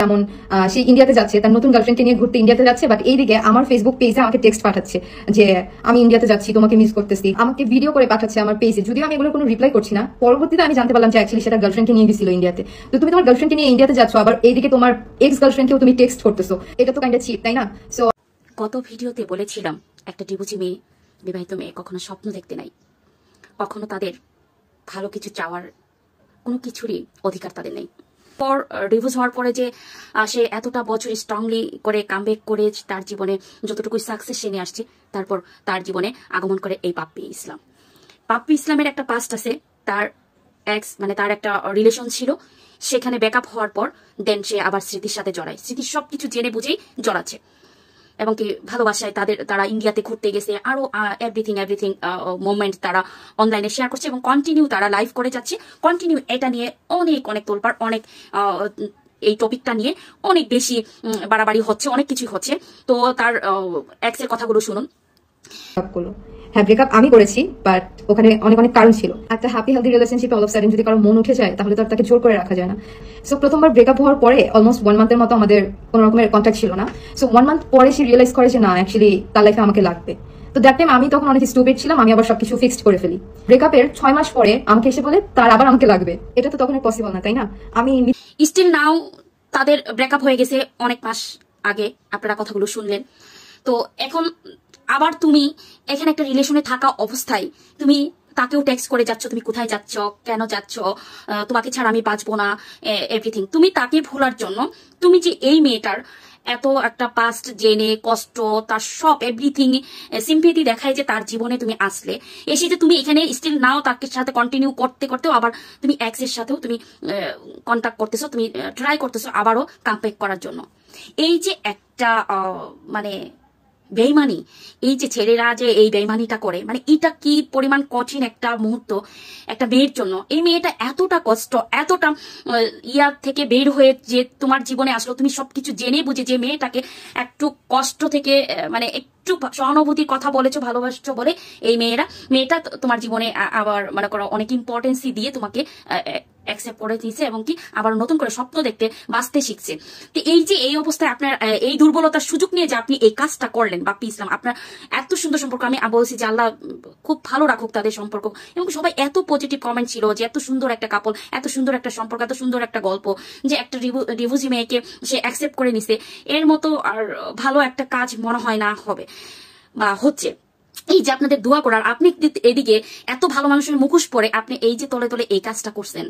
কেমন সে ইন্ডিয়াতে যাচ্ছে, তার নতুন গার্লফ্রেন্ডকে নিয়ে ঘুরতে ইন্ডিয়াতে যাচ্ছে, বাট এইদিকে আমার ফেসবুক পেজে আমাকে টেক্সট পাঠাচ্ছে যে আমি ইন্ডিয়াতে যাচ্ছি, তোমাকে মিস করতেছি, আমাকে ভিডিও করে পাঠাচ্ছে আমার পেজে। যদিও আমি এগুলো কোনো রিপ্লাই করছি না, পরবর্তীতে আমি জানতে পারলাম যে অ্যাকচুয়ালি সেটা গার্লফ্রেন্ডকে নিয়ে গেছিল ইন্ডিয়াতে। তো তুমি তোমার গার্লফ্রেন্ডকে নিয়ে ইন্ডিয়াতে যাচ্ছ, আবার এইদিকে তোমার এক্স গার্লফ্রেন্ডকেও তুমি টেক্সট করতেছো, এটা তো কাইন্ড অফ চিপ, তাই না? সো গত ভিডিওতে বলেছিলাম একটা ডিভোর্সি মেয়ে, বিবাহিত মেয়ে কখনো স্বপ্ন দেখতে নাই, কখনো তাদের ভালো কিছু চাওয়ার কোনো কিছুরই অধিকার তাদের নেই। পর ডিভোর্স হওয়ার পরে যে সে এতটা বছর স্ট্রংলি করে কামব্যাক করে তার জীবনে যতটুকু সাকসেস সে নিয়ে আসছে, তারপর তার জীবনে আগমন করে এই পাপ্পি ইসলাম। পাপ্পি ইসলামের একটা পাস্ট আছে, তার এক্স মানে তার একটা রিলেশন ছিল, সেখানে ব্যাকআপ হওয়ার পর দেন সে আবার স্মৃতির সাথে জড়ায়, স্মৃতির সবকিছু জেনে বুঝেই জড়াচ্ছে, এবং কি ভালোবাসায় তারা ইন্ডিয়াতে ঘুরতে গেছে, আরো এভরিথিং মোমেন্ট তারা অনলাইনে শেয়ার করছে এবং কন্টিনিউ তারা লাইভ করে যাচ্ছে। কন্টিনিউ এটা নিয়ে অনেক তোলপাড়, অনেক এই টপিকটা নিয়ে অনেক বেশি বাড়াবাড়ি হচ্ছে, অনেক কিছুই হচ্ছে। তো তার এক্সের কথাগুলো শুনুন। হ্যাঁ, ব্রেকআপ আমি করেছি, বাট ওখানে অনেক কারণ ছিল। একটা হ্যাপি হেলদি রিলেশনশিপে অল অফ সাডেন যদি কারো মন উঠে যায়, তাহলে তো আর তাকে জোর করে রাখা যায় না। সো প্রথমবার ব্রেকআপ হওয়ার পরে অলমোস্ট 1 মান্থের মতো আমাদের কোনো রকমের কন্ট্যাক্ট ছিল না। সো 1 মান্থ পরে সে রিয়েলাইজ করে যে না, অ্যাকচুয়ালি তার লাইফে আমাকে লাগবে। তো দ্যাট টাইম আমি তখন অনেক স্টুপিড ছিলাম, আমি আবার সবকিছু ফিক্সড করে ফেলি। ব্রেকআপের 6 মাস পরে আমাকে এসে বলে তার আবার আমাকে লাগবে, এটা তো তখন পসিবল না, তাই না? আমি স্টিল নাও তাদের ব্রেকআপ হয়ে গেছে অনেক মাস আগে, আপনারা কথাগুলো শুনলেন। তো এখন আবার তুমি এখানে একটা রিলেশনে থাকা অবস্থায় তুমি তাকেও টেক্সট করে যাচ্ছ, তুমি কোথায় যাচ্ছ, কেন যাচ্ছ, তোমাকে ছাড়া আমি বাঁচবো না, এভরিথিং। তুমি তাকে ভোলার জন্য তুমি যে এই মেয়েটার এত একটা পাস্ট জেনে কষ্ট, তার সব এভরিথিং সিম্পেথি দেখায় যে তার জীবনে তুমি আসলে, এসে যে তুমি এখানে স্টিল নাও তাকে সাথে কন্টিনিউ করতেও আবার তুমি এক্সের সাথেও তুমি কন্ট্যাক্ট করতেছো, তুমি ট্রাই করতেছো আবারও কামব্যাক করার জন্য। এই যে একটা মানে বেইমানি, এই যে ছেলেরা যে এই বেইমানিটা করে, মানে এটা কি পরিমাণ কঠিন একটা মুহূর্ত একটা মেয়ের জন্য। এই মেয়েটা এতটা কষ্ট, এতটা ইয়ার থেকে বের হয়ে যে তোমার জীবনে আসলো, তুমি সবকিছু জেনে বুঝে যে মেয়েটাকে একটু কষ্ট থেকে মানে একটু সহানুভূতির কথা বলেছো, ভালোবাসছো বলে এই মেয়েটা তোমার জীবনে আবার মনে করো অনেক ইম্পর্টেন্সি দিয়ে তোমাকে অ্যাকসেপ্ট করে দিয়েছে, এবং কি আবার নতুন করে স্বপ্ন দেখতে বাঁচতে শিখছে। তো এই যে এই অবস্থায় আপনার এই দুর্বলতার সুযোগ নিয়ে যে আপনি এই কাজটা করলেন বাপ্পি ইসলাম, আপনার এত সুন্দর সম্পর্ক, আমি বলছি যে আল্লাহ খুব ভালো রাখুক তাদের সম্পর্ক, এবং সবাই এত পজিটিভ কমেন্ট ছিল যে এত সুন্দর একটা কাপল, এত সুন্দর একটা সম্পর্ক, এত সুন্দর একটা গল্প, যে একটা ডিভোর্সি মেয়েকে সে অ্যাকসেপ্ট করে নিছে, এর মতো আর ভালো একটা কাজ মনে হয় না হবে বা হচ্ছে। এই যে আপনাদের দোয়া করার, আপনি এদিকে এত ভালো মানুষের মুখোশ পরে আপনি এই যে তলে তলে এই কাজটা করছেন,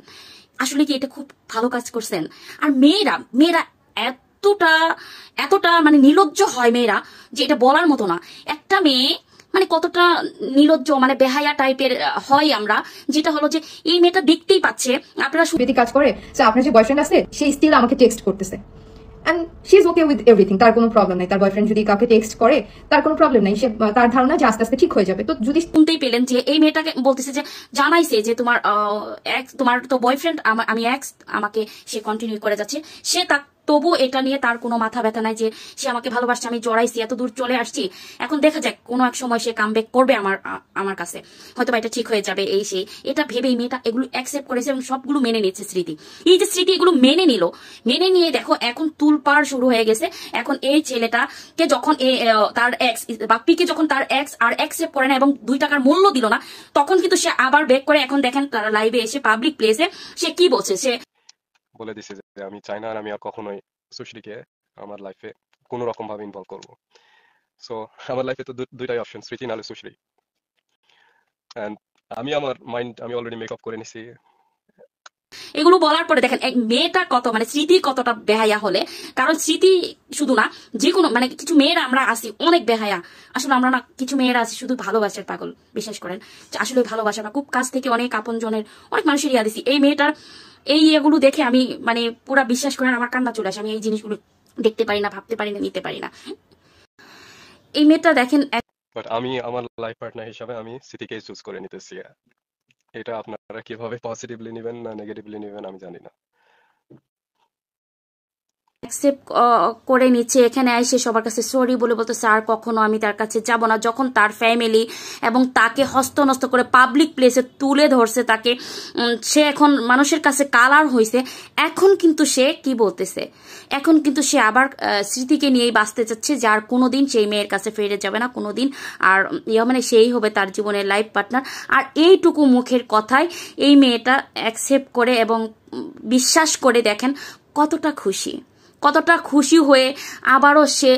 আসলে কি এটা খুব ভালো কাজ করছেন। আর মেয়েরা এতটা এতটা মানে নির্লজ্জ হয় মেয়েরা, যে এটা বলার মতো না। একটা মেয়ে মানে কতটা নির্লজ্জ, মানে বেহায়া টাইপের হয় আমরা, যেটা হলো যে এই মেয়েটা দেখতেই পাচ্ছে আপনারা যদি কাজ করে, আপনার যে বয়ফ্রেন্ড আছে সে স্টিল আমাকে টেক্সট করতেছে, and she is okay with everything, তার কোনো প্রবলেম নাই। তার বয়ফ্রেন্ড যদি কাউকে টেক্সট করে, তার কোনো প্রবলেম নাই, সে তার ধারণা যে আস্তে আস্তে ঠিক হয়ে যাবে। তো যদি শুনতেই পেলেন যে এই মেয়েটাকে বলতেছে যে জানাইছে যে তোমার তো বয়ফ্রেন্ড, আমি এক্স, আমাকে সে কন্টিনিউ করে যাচ্ছে, সে তবু এটা নিয়ে তার কোনো মাথা ব্যথা নাই যে সে আমাকে ভালোবাসছে, আমি জড়াইছি, এত দূর চলে আসছি, এখন দেখা যাক কোনো এক সময় সে কামব্যাক করবে আমার কাছে, হয়তো বা এটা ঠিক হয়ে যাবে, এই সেই এটা ভেবেই মেয়েটা এগুলো অ্যাকসেপ্ট করেছে এবং সবগুলো মেনে নিচ্ছে। স্মৃতি, এই যে স্মৃতি এগুলো মেনে নিয়ে দেখো এখন তুলপাড় শুরু হয়ে গেছে। এখন এই ছেলেটাকে যখন তার এক্স বাপ্পিকে যখন তার এক্স আর অ্যাকসেপ্ট করে না এবং 2 টাকার মূল্য দিল না, তখন কিন্তু সে আবার ব্যাক করে। এখন দেখেন তার লাইভে এসে পাবলিক প্লেসে সে কি বলছে, সে বলে দিছে যে আমি চাই না, আর আমি আর কখনোই সুশ্রীকে আমার লাইফে কোনো রকম ভাবে ইনভলভ করবো। সো আমার লাইফে তো দুইটাই অপশন, স্মৃতি নাহলে সুশ্রী। এন্ড আমার মাইন্ড আমি অলরেডি মেকআপ করে নিছি। এগুলো বলার পরে দেখেন এক মেয়েটা কত মানে স্মৃতি কতটা বেহায়া হলে, কারণ স্মৃতি শুধু না, যে কোনো মানে কিছু মেয়েরা আমরা আছি অনেক বেহায়া। আসলে আমরা না, কিছু মেয়েরা আছি শুধু ভালোবাসার পাগল, বিশ্বাস করেন আসলে ভালোবাসা না, খুব কাছ থেকে অনেক আপন জনের অনেক মানুষের ইয়া দিছি। এই মেয়েটার এই এগুলো দেখে আমি মানে পুরা বিশ্বাস করেন আমার কান্না চলে আসে। আমি এই জিনিসগুলো দেখতে পারি না, ভাবতে পারি না, নিতে পারি না। এই মেয়েটা দেখেন, বাট আমি আমার লাইফ পার্টনার হিসাবে আমি স্মৃতিকেই চুজ করে নিতেছি। এটা আপনারা কিভাবে পজিটিভলি নেবেন না নেগেটিভলি নেবেন আমি জানি না। অ্যাকসেপ্ট করে নিচ্ছে, এখানে এসে সবার কাছে সরি বলে বলতেছে আর কখনো আমি তার কাছে যাব না। যখন তার ফ্যামিলি এবং তাকে হস্তনস্ত করে পাবলিক প্লেসে তুলে ধরছে, তাকে সে এখন মানুষের কাছে কালার হয়েছে, এখন কিন্তু সে কি বলতেছে, এখন কিন্তু সে আবার স্মৃতিকে নিয়েই বাঁচতে চাচ্ছে, যার কোনোদিন সেই মেয়ের কাছে ফিরে যাবে না কোনোদিন, আর মানে সেই হবে তার জীবনের লাইফ পার্টনার। আর এইটুকু মুখের কথায় এই মেয়েটা অ্যাকসেপ্ট করে এবং বিশ্বাস করে, দেখেন কতটা খুশি, কতটা খুশি হয়ে আবারও সে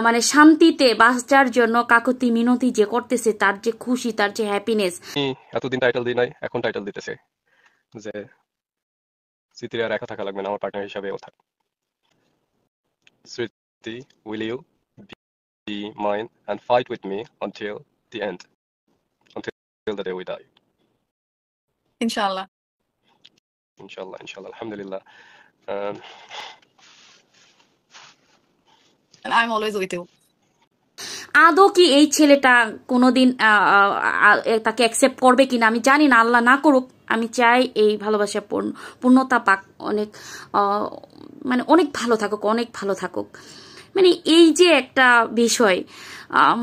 মানে শান্তিতে বাঁচার জন্য কাকুতি মিনতি যে করতেছে, তার যে খুশি, তার যে হ্যাপিনেস। এতদিন টাইটেল দিই নাই, এখন টাইটেল দিতেছে যে স্মৃতির আর একা থাকা লাগবে না, আমার পার্টনার হিসাবে ও থাক। স্মৃতি, will you be mine and fight with me until the end, until the day we die? ইনশাআল্লাহ। ইনশাআল্লাহ, ইনশাআল্লাহ, আলহামদুলিল্লাহ। Um, And I'm always with you. আদৌ কি এই ছেলেটা কোনোদিন তাকে অ্যাকসেপ্ট করবে কিনা আমি জানি না, আল্লাহ না করুক। আমি চাই এই ভালোবাসা পূর্ণতা পাক, অনেক মানে অনেক ভালো থাকুক, অনেক ভালো থাকুক। মানে এই যে একটা বিষয়,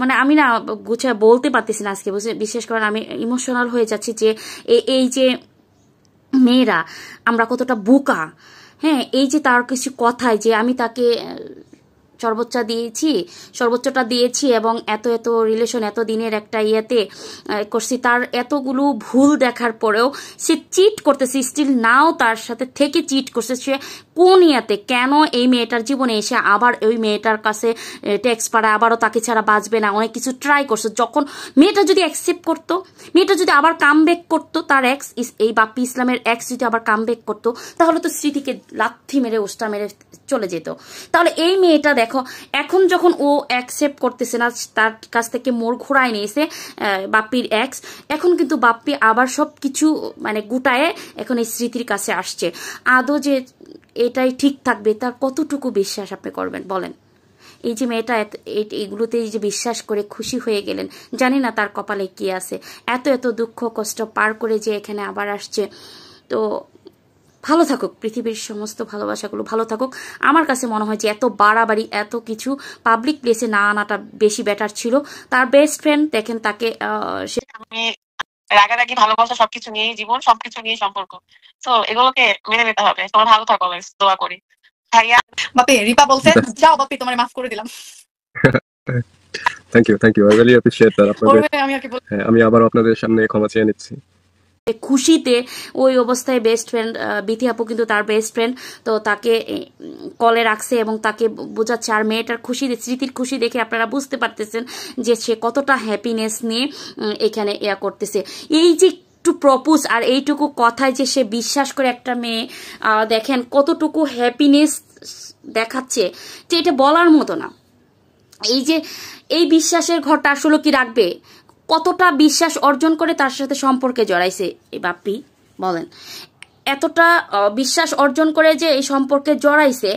মানে আমি না গুছিয়ে বলতে পারতেছি না আজকে, বিশেষ করে আমি ইমোশনাল হয়ে যাচ্ছি যে এই যে মেয়েরা আমরা কতটা বোকা। হ্যাঁ, এই যে তার কিছু কথায় যে আমি তাকে সর্বোচ্চটা দিয়েছি এবং এত এত রিলেশন, এত দিনের একটা ইয়েতে করছি, তার এতগুলো ভুল দেখার পরেও সে চিট করতেছে, স্টিল নাও তার সাথে থেকে চিট করছে। সে কোন ইয়াতে, কেন এই মেয়েটার জীবনে এসে আবার ওই মেয়েটার কাছে টেক্সট পাঠায়, আবারও তাকে ছাড়া বাঁচবে না, অনেক কিছু ট্রাই করছে। যখন মেয়েটা যদি অ্যাকসেপ্ট করতো, মেয়েটা যদি আবার কাম ব্যাক করতো, তার এক্স, এই বাপ্পি ইসলামের এক্স যদি আবার কাম ব্যাক করতো, তাহলে তো স্মৃতিকে লাথি মেরে উষ্টা মেরে চলে যেত। তাহলে এই মেয়েটা দেখো, এখন যখন ও অ্যাকসেপ্ট করতেছে না, তার কাছ থেকে মোড় ঘোরায় নিয়েছে বাপ্পির এক্স, এখন কিন্তু বাপ্পি আবার সব কিছু মানে গুটায়ে এখন এই স্মৃতির কাছে আসছে। আদৌ যে এটাই ঠিক থাকবে, তার কতটুকু বিশ্বাস আপনি করবেন বলেন? এই যে মেয়েটা এইগুলোতে যে বিশ্বাস করে খুশি হয়ে গেলেন, জানি না তার কপালে কি আছে, এত এত দুঃখ কষ্ট পার করে যে এখানে আবার আসছে। তো ভালো থাকুক, পৃথিবীর সমস্ত ভালোবাসাগুলো ভালো থাকুক। আমার কাছে মনে হয় যে এত বাড়াবাড়ি, এত কিছু পাবলিক প্লেসে না আনাটা বেশি বেটার ছিল। তার বেস্ট ফ্রেন্ড দেখেন তাকে রাগারাগি, ভালোবাসা সবকিছু নিয়ে জীবন, সবকিছু নিয়ে সম্পর্ক। তো এগুলোকে মেনে নিতে হবে। তোমার ভালো থাকো, দোয়া করি। ভাইয়া বাপি, রিপা বলছে যাও বাপি তোমার মাফ করে দিলাম। Thank you, I really appreciate that. আমি আবার আপনাদের সামনে ক্ষমা চেয়ে নিচ্ছি। খুশিতে ওই অবস্থায় বেস্ট ফ্রেন্ড বিথি আপু কিন্তু তার বেস্ট ফ্রেন্ড, তো তাকে কলে রাখছে এবং তাকে বোঝাচ্ছে। আর মেয়েটার খুশি, স্মৃতির খুশি দেখে আপনারা বুঝতে পারতেছেন যে সে কতটা হ্যাপিনেস নিয়ে এখানে ইয়া করতেছে। এই যে একটু প্রপোজ আর এইটুকু কথায় যে সে বিশ্বাস করে একটা মেয়ে, দেখেন কতটুকু হ্যাপিনেস দেখাচ্ছে, যে এটা বলার মতো না। এই যে এই বিশ্বাসের ঘরটা আসলে কি রাখবে, কতটা বিশ্বাস অর্জন করে তার সাথে সম্পর্কে জড়াইছে এই বাপ্পি বলেন, এতটা বিশ্বাস অর্জন করে যে এই সম্পর্কে জড়াইছে।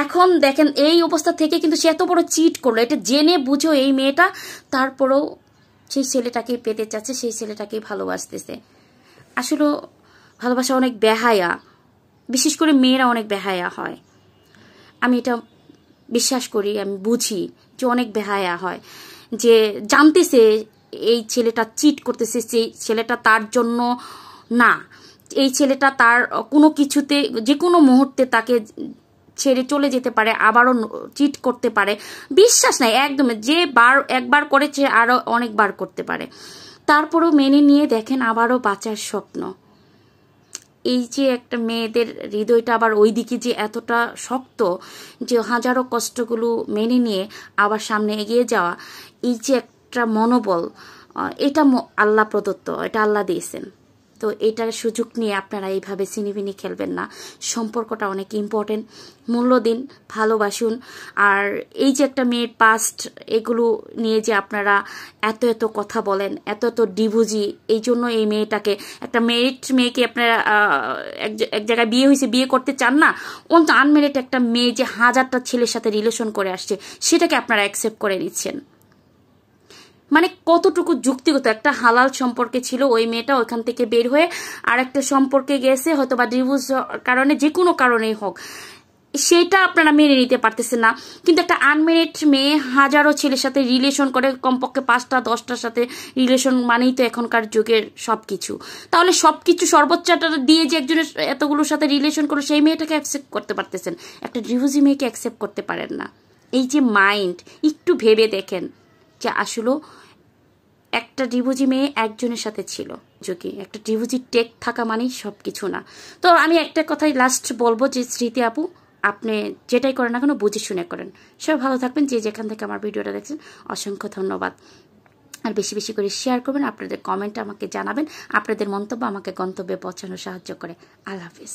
এখন দেখেন এই অবস্থা থেকে কিন্তু সে এত বড় চিট করলো, এটা জেনে বুঝো এই মেয়েটা, তারপরেও সেই ছেলেটাকেই পেতে চাচ্ছে, সেই ছেলেটাকেই ভালোবাসতেছে। আসলে ভালোবাসা অনেক বেহায়া, বিশেষ করে মেয়েরা অনেক বেহায়া হয়। আমি এটা বিশ্বাস করি, আমি বুঝি যে অনেক বেহায়া হয়, যে জানতেছে এই ছেলেটা চিট করতেছে, সেই ছেলেটা তার জন্য না, এই ছেলেটা তার কোনো কিছুতে যে কোনো মুহূর্তে তাকে ছেড়ে চলে যেতে পারে, আবারও চিট করতে পারে। বিশ্বাস নাই একদম, যে একবার করেছে আরো অনেকবার করতে পারে, তারপরেও মেনে নিয়ে দেখেন আবারও বাঁচার স্বপ্ন। এই যে একটা মেয়েদের হৃদয়টা আবার ওই দিকে যে এতটা শক্ত, যে হাজারো কষ্টগুলো মেনে নিয়ে আবার সামনে এগিয়ে যাওয়া, এই যে একটা মনোবল, এটা আল্লাহ প্রদত্ত, এটা আল্লাহ দিয়েছেন। তো এটার সুযোগ নিয়ে আপনারা এইভাবে সিনিবিনি খেলবেন না। সম্পর্কটা অনেক ইম্পর্টেন্ট, মূল্য দিন, ভালোবাসুন। আর এই যে একটা মেয়ের পাস্ট, এগুলো নিয়ে যে আপনারা এত এত কথা বলেন, এত এত ডিবুজি, এই জন্য এই মেয়েটাকে, একটা মেয়েকে আপনারা এক জায়গায় বিয়ে হয়েছে, বিয়ে করতে চান না, আনমেরিড একটা মেয়ে যে হাজারটা ছেলের সাথে রিলেশন করে আসছে, সেটাকে আপনারা অ্যাকসেপ্ট করে নিচ্ছেন। মানে কতটুকু যুক্তিগত, একটা হালাল সম্পর্কে ছিল ওই মেয়েটা, ওইখান থেকে বের হয়ে আর একটা সম্পর্কে গেছে, হয়তো বা ডিভোর্স কারণে, যে কোনো কারণেই হোক, সেটা আপনারা মেনে নিতে পারতেছেন না। কিন্তু একটা আনমেরিড মেয়ে হাজারো ছেলের সাথে রিলেশন করে, কমপক্ষে 5টা 10টার সাথে রিলেশন মানেই তো এখনকার যুগের সবকিছু। তাহলে সবকিছু সর্বোচ্চটা দিয়ে যে একজনের এতগুলোর সাথে রিলেশন করে সেই মেয়েটাকে অ্যাকসেপ্ট করতে পারতেছেন, একটা ডিভোর্সি মেয়েকে অ্যাকসেপ্ট করতে পারেন না। এই যে মাইন্ড, একটু ভেবে দেখেন যে আসলে একটা ডিভোর্সি মেয়ে একজনের সাথে ছিল, যোগী একটা ডিভোর্সি টেক থাকা মানেই সব কিছু না। তো আমি একটা কথাই লাস্ট বলবো যে স্মৃতি আপু, আপনি যেটাই করেন না কেন বুঝে শুনে করেন। সবাই ভালো থাকবেন, যে যেখান থেকে আমার ভিডিওটা দেখছেন অসংখ্য ধন্যবাদ। আর বেশি বেশি করে শেয়ার করবেন, আপনাদের কমেন্ট আমাকে জানাবেন, আপনাদের মন্তব্য আমাকে গন্তব্যে পৌঁছানোর সাহায্য করে। আল্লাহ হাফিজ।